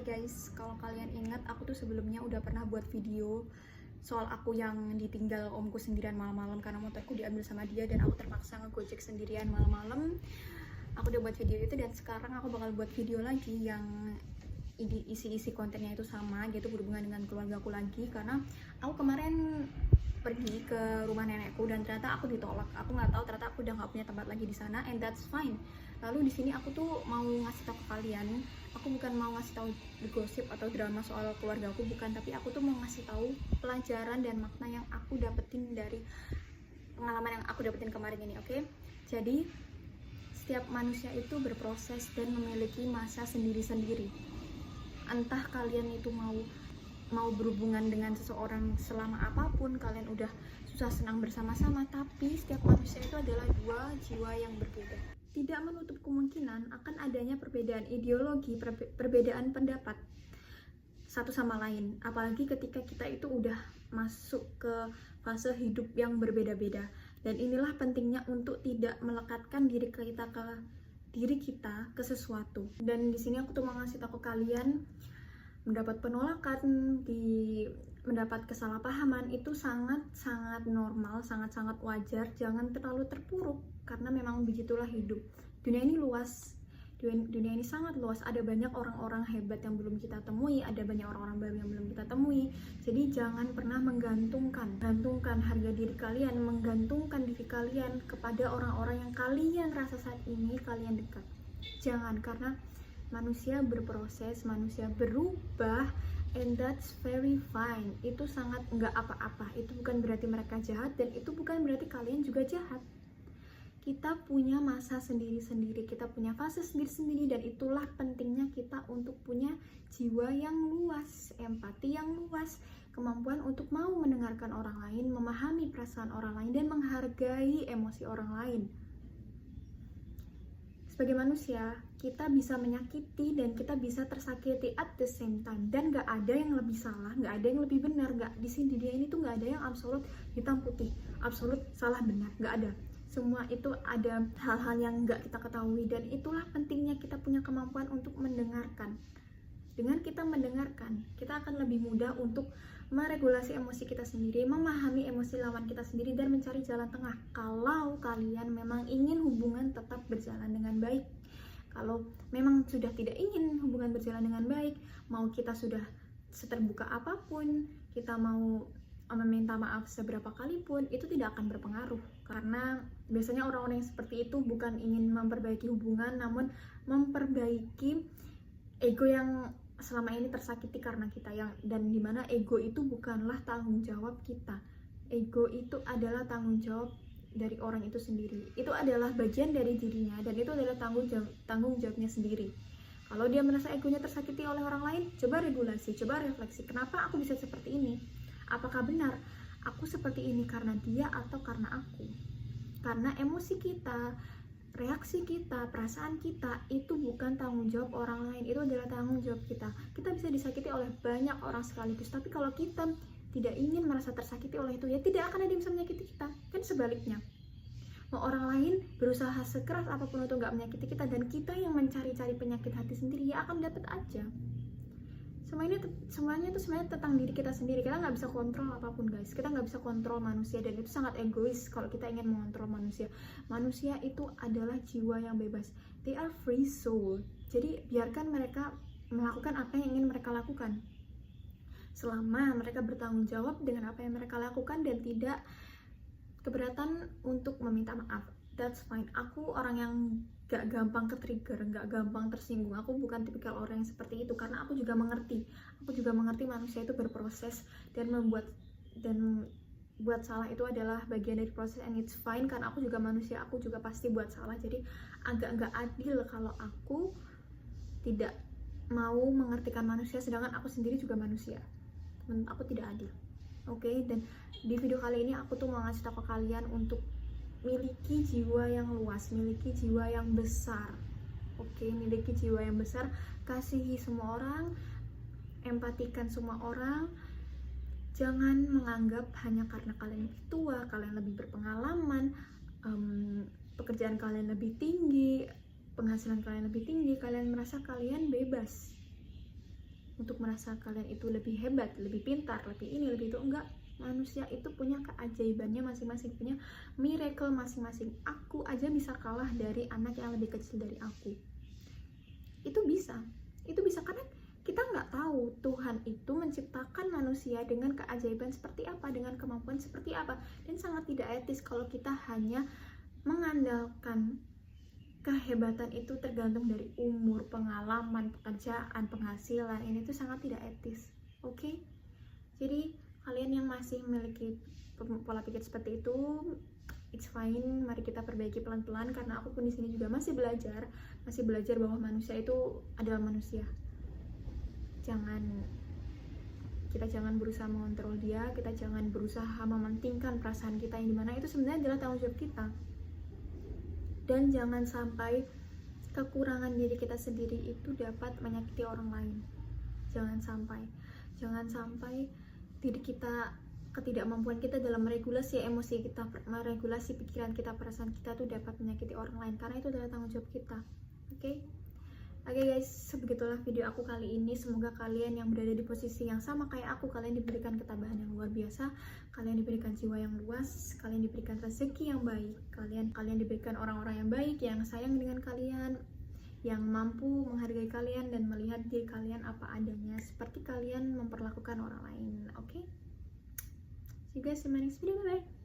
Hai guys, kalau kalian ingat aku tuh sebelumnya udah pernah buat video soal aku yang ditinggal omku sendirian malam-malam karena motorku diambil sama dia dan aku terpaksa ngegojek sendirian malam-malam. Aku udah buat video itu dan sekarang aku bakal buat video lagi yang isi-isi kontennya itu sama, gitu, berhubungan dengan keluarga aku lagi karena aku kemarin pergi ke rumah nenekku dan ternyata aku ditolak. Aku nggak tahu, ternyata aku udah nggak punya tempat lagi di sana, and that's fine. Lalu di sini aku tuh mau ngasih tahu ke kalian, aku bukan mau ngasih tahu gosip atau drama soal keluarga aku, bukan, tapi aku tuh mau ngasih tahu pelajaran dan makna yang aku dapetin dari pengalaman yang aku dapetin kemarin ini, oke? Jadi setiap manusia itu berproses dan memiliki masa sendiri-sendiri. Entah kalian itu mau berhubungan dengan seseorang selama apapun, kalian udah susah senang bersama-sama, tapi setiap manusia itu adalah dua jiwa yang berbeda. Tidak menutup kemungkinan akan adanya perbedaan ideologi, perbedaan pendapat satu sama lain, apalagi ketika kita itu udah masuk ke fase hidup yang berbeda-beda. Dan inilah pentingnya untuk tidak melekatkan diri kita ke sesuatu. Dan di sini aku tuh mau ngasih tahu ke kalian, mendapat penolakan, mendapat kesalahpahaman itu sangat-sangat normal, sangat-sangat wajar. Jangan terlalu terpuruk karena memang begitulah hidup. Dunia ini luas, dunia ini sangat luas. Ada banyak orang-orang hebat yang belum kita temui, ada banyak orang-orang baru yang belum kita temui. Jadi jangan pernah menggantungkan harga diri kalian, menggantungkan diri kalian kepada orang-orang yang kalian rasa saat ini kalian dekat. Jangan, karena manusia berproses, manusia berubah, and that's very fine. Itu sangat nggak apa-apa. Itu bukan berarti mereka jahat, dan itu bukan berarti kalian juga jahat. Kita punya masa sendiri-sendiri, kita punya fase sendiri-sendiri, dan itulah pentingnya kita untuk punya jiwa yang luas, empati yang luas, kemampuan untuk mau mendengarkan orang lain, memahami perasaan orang lain, dan menghargai emosi orang lain. Sebagai manusia, kita bisa menyakiti dan kita bisa tersakiti at the same time, dan gak ada yang lebih salah, gak ada yang lebih benar. Gak, di sini dia ini tuh gak ada yang absolut hitam putih, absolut salah benar, gak ada. Semua itu ada hal-hal yang gak kita ketahui, dan itulah pentingnya kita punya kemampuan untuk mendengarkan. Dengan kita mendengarkan, kita akan lebih mudah untuk meregulasi emosi kita sendiri, memahami emosi lawan kita sendiri, dan mencari jalan tengah. Kalau kalian memang ingin hubungan tetap berjalan dengan baik. Kalau memang sudah tidak ingin hubungan berjalan dengan baik, mau kita sudah seterbuka apapun, kita mau meminta maaf seberapa kali pun, itu tidak akan berpengaruh. Karena biasanya orang-orang yang seperti itu bukan ingin memperbaiki hubungan, namun memperbaiki ego yang selama ini tersakiti karena kita, dan dimana ego itu bukanlah tanggung jawab kita. Ego itu adalah tanggung jawab dari orang itu sendiri. Itu adalah bagian dari dirinya, dan itu adalah tanggung jawabnya sendiri. Kalau dia merasa egonya tersakiti oleh orang lain, coba regulasi, coba refleksi. Kenapa aku bisa seperti ini? Apakah benar aku seperti ini karena dia atau karena aku? Karena emosi kita, reaksi kita, perasaan kita itu bukan tanggung jawab orang lain, itu adalah tanggung jawab kita. Kita bisa disakiti oleh banyak orang sekaligus, tapi kalau kita tidak ingin merasa tersakiti oleh itu, ya tidak akan ada yang bisa menyakiti kita. Kan sebaliknya, mau orang lain berusaha sekeras apapun untuk gak menyakiti kita, dan kita yang mencari-cari penyakit hati sendiri, ya akan dapat aja. Semuanya itu sebenarnya tentang diri kita sendiri. Kita nggak bisa kontrol apapun, guys. Kita nggak bisa kontrol manusia, dan itu sangat egois kalau kita ingin mengontrol manusia. Manusia itu adalah jiwa yang bebas. They are free soul. Jadi biarkan mereka melakukan apa yang ingin mereka lakukan, selama mereka bertanggung jawab dengan apa yang mereka lakukan dan tidak keberatan untuk meminta maaf. That's fine. Aku orang yang gak gampang ke-trigger, gak gampang tersinggung. Aku bukan tipikal orang yang seperti itu, karena aku juga mengerti manusia itu berproses, dan buat salah itu adalah bagian dari proses, and it's fine, karena aku juga manusia, aku juga pasti buat salah. Jadi agak gak adil kalau aku tidak mau mengertikan manusia, sedangkan aku sendiri juga manusia. Menurut aku tidak adil. Oke, dan di video kali ini aku tuh mau ngasih tahu ke kalian untuk miliki jiwa yang luas, miliki jiwa yang besar. Oke, miliki jiwa yang besar, kasihi semua orang, empatikan semua orang. Jangan menganggap hanya karena kalian lebih tua, kalian lebih berpengalaman, pekerjaan kalian lebih tinggi, penghasilan kalian lebih tinggi, kalian merasa kalian bebas. merasa kalian itu lebih hebat, lebih pintar, lebih ini, lebih itu. Enggak, manusia itu punya keajaibannya masing-masing, punya miracle masing-masing. Aku aja bisa kalah dari anak yang lebih kecil dari aku. Itu bisa karena kita nggak tahu Tuhan itu menciptakan manusia dengan keajaiban seperti apa, dengan kemampuan seperti apa. Dan sangat tidak etis kalau kita hanya mengandalkan kehebatan itu tergantung dari umur, pengalaman, pekerjaan, penghasilan. Ini tuh sangat tidak etis. Oke? Jadi kalian yang masih memiliki pola pikir seperti itu, it's fine. Mari kita perbaiki pelan-pelan, karena aku pun di sini juga masih belajar bahwa manusia itu adalah manusia. Kita jangan berusaha mengontrol dia, kita jangan berusaha mementingkan perasaan kita, yang dimana itu sebenarnya adalah tanggung jawab kita. Dan jangan sampai kekurangan diri kita sendiri itu dapat menyakiti orang lain. Jangan sampai diri kita, ketidakmampuan kita dalam meregulasi emosi kita, meregulasi pikiran kita, perasaan kita tuh dapat menyakiti orang lain, karena itu adalah tanggung jawab kita. Oke guys, sebegitulah video aku kali ini. Semoga kalian yang berada di posisi yang sama kayak aku, kalian diberikan ketabahan yang luar biasa, kalian diberikan jiwa yang luas, kalian diberikan rezeki yang baik, kalian diberikan orang-orang yang baik, yang sayang dengan kalian, yang mampu menghargai kalian dan melihat diri kalian apa adanya, seperti kalian memperlakukan orang lain. Oke? See you guys in my next video. Bye bye.